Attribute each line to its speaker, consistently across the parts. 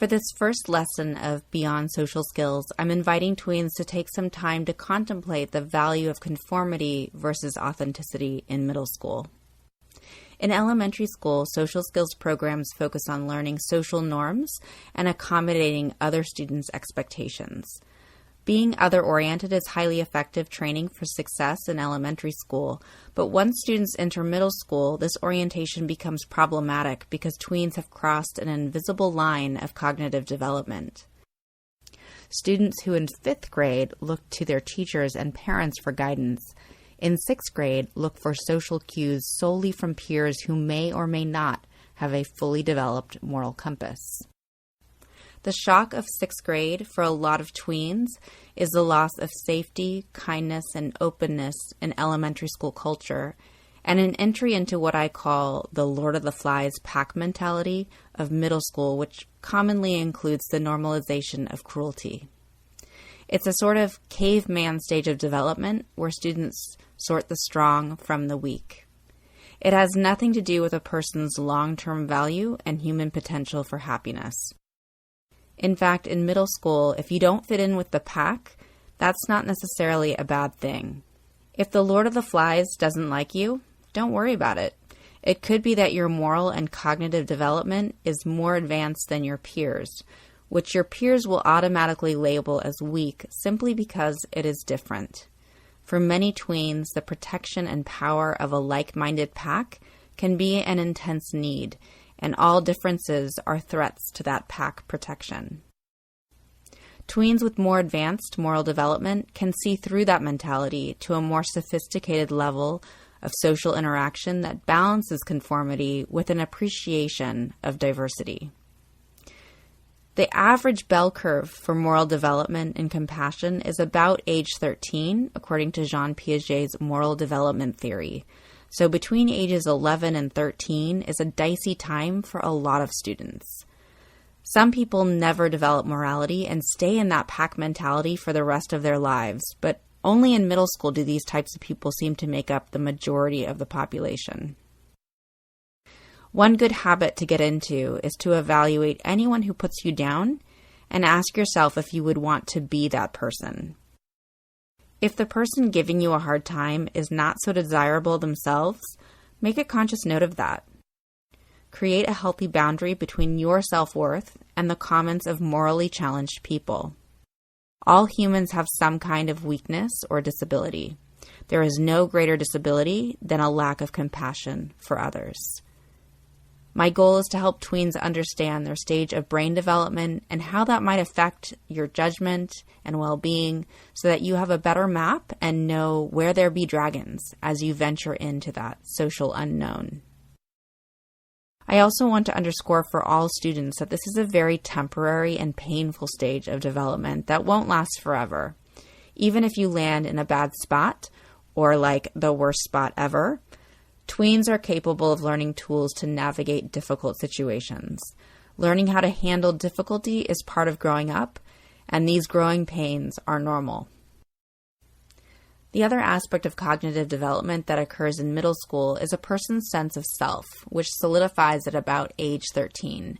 Speaker 1: For this first lesson of Beyond Social Skills, I'm inviting tweens to take some time to contemplate the value of conformity versus authenticity in middle school. In elementary school, social skills programs focus on learning social norms and accommodating other students' expectations. Being other-oriented is highly effective training for success in elementary school, but once students enter middle school, this orientation becomes problematic because tweens have crossed an invisible line of cognitive development. Students who in 5th grade look to their teachers and parents for guidance, in 6th grade look for social cues solely from peers who may or may not have a fully developed moral compass. The shock of 6th grade for a lot of tweens is the loss of safety, kindness, and openness in elementary school culture, and an entry into what I call the Lord of the Flies pack mentality of middle school, which commonly includes the normalization of cruelty. It's a sort of caveman stage of development where students sort the strong from the weak. It has nothing to do with a person's long-term value and human potential for happiness. In fact, in middle school, if you don't fit in with the pack, that's not necessarily a bad thing. If the Lord of the Flies doesn't like you, don't worry about it. It could be that your moral and cognitive development is more advanced than your peers, which your peers will automatically label as weak simply because it is different. For many tweens, the protection and power of a like-minded pack can be an intense need, and all differences are threats to that pack protection. Tweens with more advanced moral development can see through that mentality to a more sophisticated level of social interaction that balances conformity with an appreciation of diversity. The average bell curve for moral development and compassion is about age 13, according to Jean Piaget's moral development theory. So between ages 11 and 13 is a dicey time for a lot of students. Some people never develop morality and stay in that pack mentality for the rest of their lives, but only in middle school do these types of people seem to make up the majority of the population. One good habit to get into is to evaluate anyone who puts you down and ask yourself if you would want to be that person. If the person giving you a hard time is not so desirable themselves, make a conscious note of that. Create a healthy boundary between your self-worth and the comments of morally challenged people. All humans have some kind of weakness or disability. There is no greater disability than a lack of compassion for others. My goal is to help tweens understand their stage of brain development and how that might affect your judgment and well-being so that you have a better map and know where there be dragons as you venture into that social unknown. I also want to underscore for all students that this is a very temporary and painful stage of development that won't last forever. Even if you land in a bad spot or like the worst spot ever, tweens are capable of learning tools to navigate difficult situations. Learning how to handle difficulty is part of growing up, and these growing pains are normal. The other aspect of cognitive development that occurs in middle school is a person's sense of self, which solidifies at about age 13.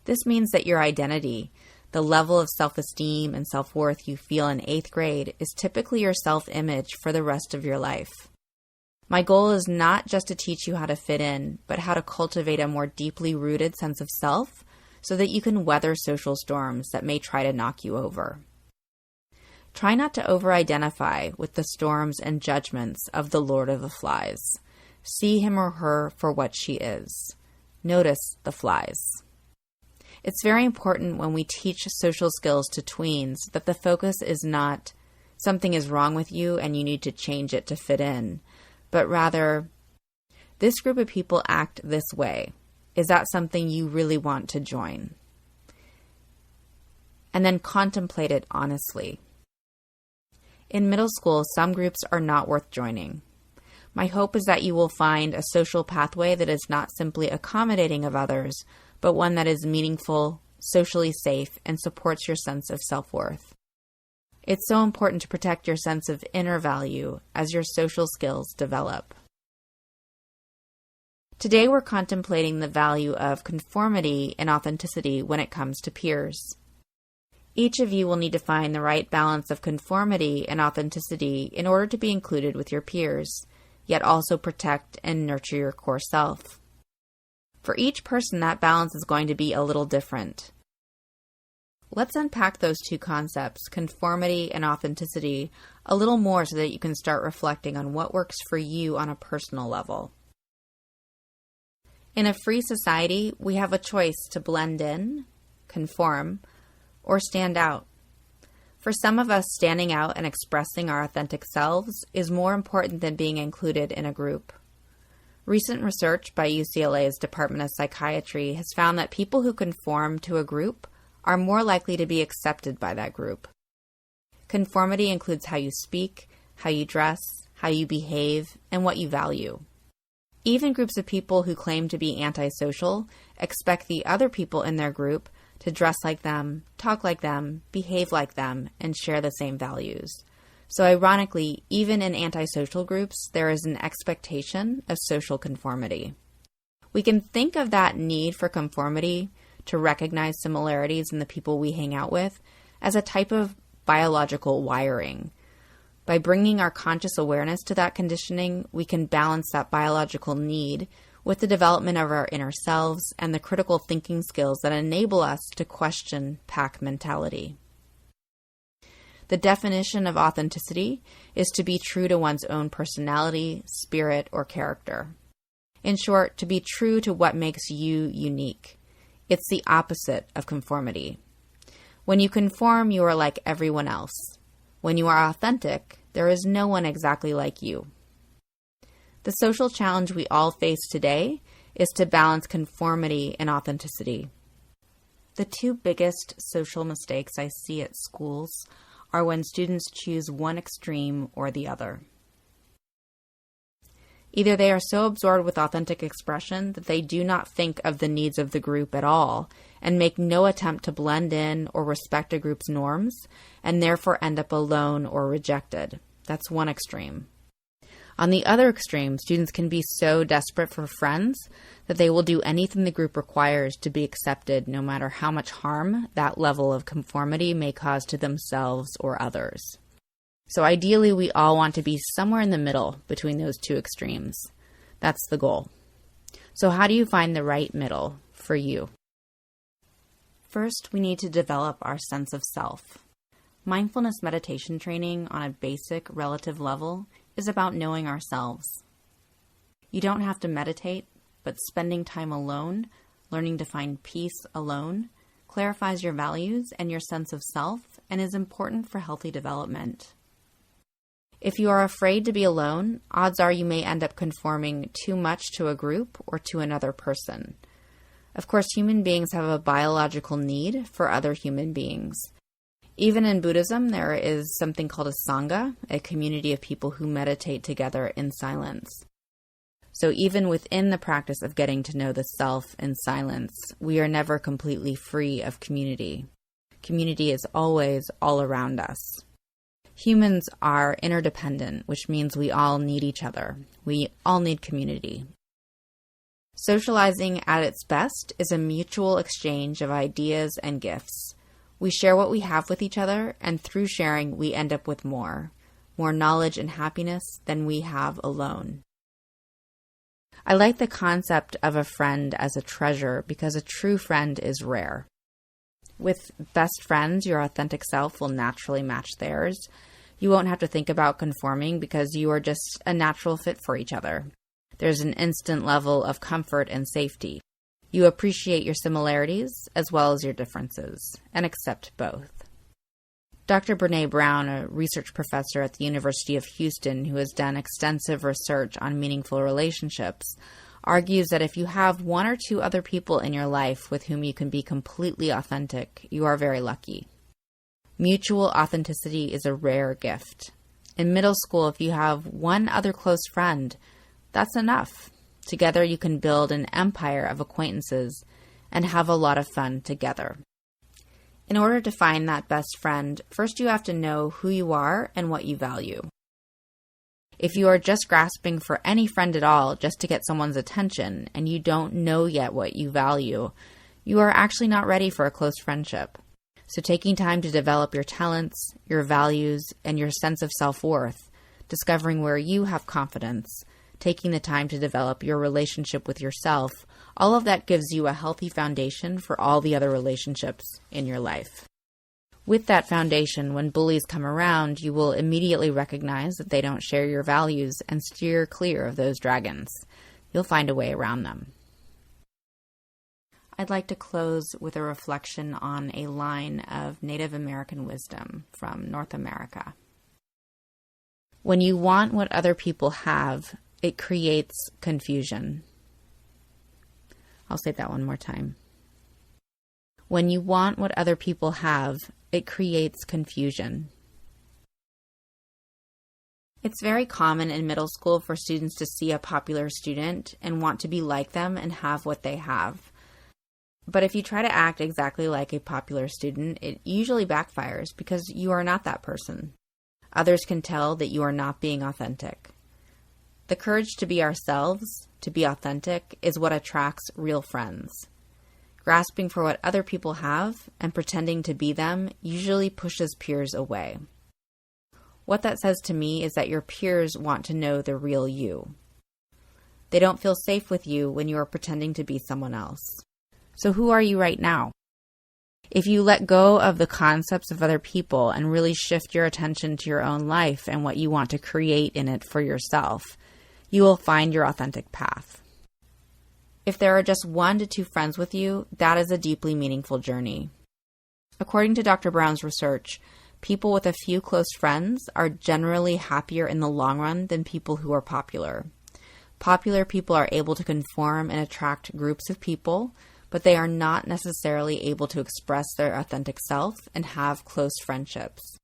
Speaker 1: This means that your identity, the level of self-esteem and self-worth you feel in 8th grade, is typically your self-image for the rest of your life. My goal is not just to teach you how to fit in, but how to cultivate a more deeply rooted sense of self so that you can weather social storms that may try to knock you over. Try not to over-identify with the storms and judgments of the Lord of the Flies. See him or her for what she is. Notice the flies. It's very important when we teach social skills to tweens that the focus is not something is wrong with you and you need to change it to fit in, but rather, this group of people act this way. Is that something you really want to join? And then contemplate it honestly. In middle school, some groups are not worth joining. My hope is that you will find a social pathway that is not simply accommodating of others, but one that is meaningful, socially safe, and supports your sense of self-worth. It's so important to protect your sense of inner value as your social skills develop. Today we're contemplating the value of conformity and authenticity when it comes to peers. Each of you will need to find the right balance of conformity and authenticity in order to be included with your peers, yet also protect and nurture your core self. For each person, that balance is going to be a little different. Let's unpack those two concepts, conformity and authenticity, a little more so that you can start reflecting on what works for you on a personal level. In a free society, we have a choice to blend in, conform, or stand out. For some of us, standing out and expressing our authentic selves is more important than being included in a group. Recent research by UCLA's Department of Psychiatry has found that people who conform to a group are more likely to be accepted by that group. Conformity includes how you speak, how you dress, how you behave, and what you value. Even groups of people who claim to be antisocial expect the other people in their group to dress like them, talk like them, behave like them, and share the same values. So ironically, even in antisocial groups, there is an expectation of social conformity. We can think of that need for conformity to recognize similarities in the people we hang out with as a type of biological wiring. By bringing our conscious awareness to that conditioning, we can balance that biological need with the development of our inner selves and the critical thinking skills that enable us to question pack mentality. The definition of authenticity is to be true to one's own personality, spirit, or character. In short, to be true to what makes you unique. It's the opposite of conformity. When you conform, you are like everyone else. When you are authentic, there is no one exactly like you. The social challenge we all face today is to balance conformity and authenticity. The two biggest social mistakes I see at schools are when students choose one extreme or the other. Either they are so absorbed with authentic expression that they do not think of the needs of the group at all and make no attempt to blend in or respect a group's norms and therefore end up alone or rejected. That's one extreme. On the other extreme, students can be so desperate for friends that they will do anything the group requires to be accepted, no matter how much harm that level of conformity may cause to themselves or others. So ideally, we all want to be somewhere in the middle between those two extremes. That's the goal. So how do you find the right middle for you? First, we need to develop our sense of self. Mindfulness meditation training on a basic relative level is about knowing ourselves. You don't have to meditate, but spending time alone, learning to find peace alone, clarifies your values and your sense of self and is important for healthy development. If you are afraid to be alone, odds are you may end up conforming too much to a group or to another person. Of course, human beings have a biological need for other human beings. Even in Buddhism, there is something called a sangha, a community of people who meditate together in silence. So even within the practice of getting to know the self in silence, we are never completely free of community. Community is always all around us. Humans are interdependent, which means we all need each other. We all need community. Socializing at its best is a mutual exchange of ideas and gifts. We share what we have with each other, and through sharing, we end up with more knowledge and happiness than we have alone. I like the concept of a friend as a treasure because a true friend is rare. With best friends, your authentic self will naturally match theirs. You won't have to think about conforming because you are just a natural fit for each other. There's an instant level of comfort and safety. You appreciate your similarities as well as your differences and accept both. Dr. Brené Brown, a research professor at the University of Houston who has done extensive research on meaningful relationships, argues that if you have one or two other people in your life with whom you can be completely authentic, you are very lucky. Mutual authenticity is a rare gift. In middle school, if you have one other close friend, that's enough. Together you can build an empire of acquaintances and have a lot of fun together. In order to find that best friend, first you have to know who you are and what you value. If you are just grasping for any friend at all just to get someone's attention and you don't know yet what you value, you are actually not ready for a close friendship. So taking time to develop your talents, your values, and your sense of self-worth, discovering where you have confidence, taking the time to develop your relationship with yourself, all of that gives you a healthy foundation for all the other relationships in your life. With that foundation, when bullies come around, you will immediately recognize that they don't share your values and steer clear of those dragons. You'll find a way around them. I'd like to close with a reflection on a line of Native American wisdom from North America. When you want what other people have, it creates confusion. I'll say that one more time. When you want what other people have, it creates confusion. It's very common in middle school for students to see a popular student and want to be like them and have what they have. But if you try to act exactly like a popular student, it usually backfires because you are not that person. Others can tell that you are not being authentic. The courage to be ourselves, to be authentic, is what attracts real friends. Grasping for what other people have and pretending to be them usually pushes peers away. What that says to me is that your peers want to know the real you. They don't feel safe with you when you are pretending to be someone else. So who are you right now? If you let go of the concepts of other people and really shift your attention to your own life and what you want to create in it for yourself, you will find your authentic path. If there are just 1 to 2 friends with you, that is a deeply meaningful journey. According to Dr. Brown's research, people with a few close friends are generally happier in the long run than people who are popular. Popular people are able to conform and attract groups of people, but they are not necessarily able to express their authentic self and have close friendships.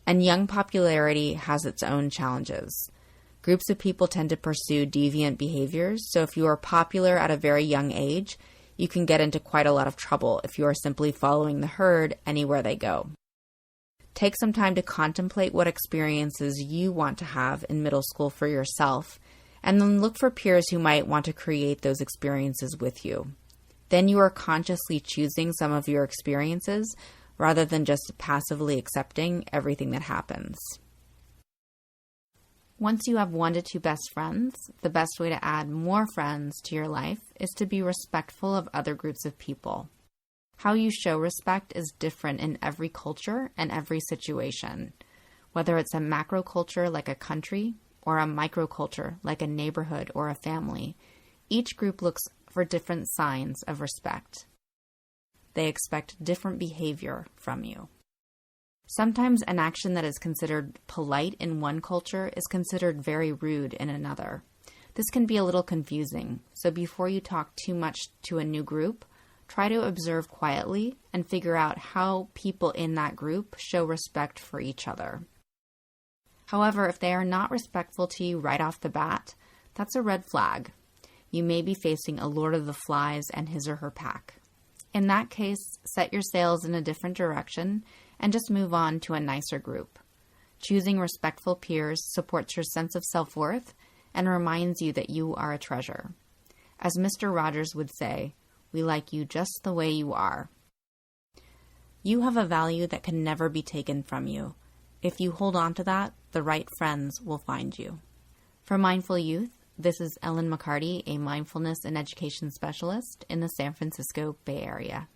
Speaker 1: And young popularity has its own challenges. Groups of people tend to pursue deviant behaviors, so if you are popular at a very young age, you can get into quite a lot of trouble if you are simply following the herd anywhere they go. Take some time to contemplate what experiences you want to have in middle school for yourself, and then look for peers who might want to create those experiences with you. Then you are consciously choosing some of your experiences rather than just passively accepting everything that happens. Once you have 1 to 2 best friends, the best way to add more friends to your life is to be respectful of other groups of people. How you show respect is different in every culture and every situation, whether it's a macro culture like a country or a microculture like a neighborhood or a family. Each group looks for different signs of respect. They expect different behavior from you. Sometimes an action that is considered polite in one culture is considered very rude in another. This can be a little confusing, so before you talk too much to a new group, try to observe quietly and figure out how people in that group show respect for each other. However, if they are not respectful to you right off the bat, that's a red flag. You may be facing a Lord of the Flies and his or her pack. In that case, set your sails in a different direction and just move on to a nicer group. Choosing respectful peers supports your sense of self-worth and reminds you that you are a treasure. As Mr. Rogers would say, we like you just the way you are. You have a value that can never be taken from you. If you hold on to that, the right friends will find you. For Mindful Youth, this is Ellen McCarty, a mindfulness and education specialist in the San Francisco Bay Area.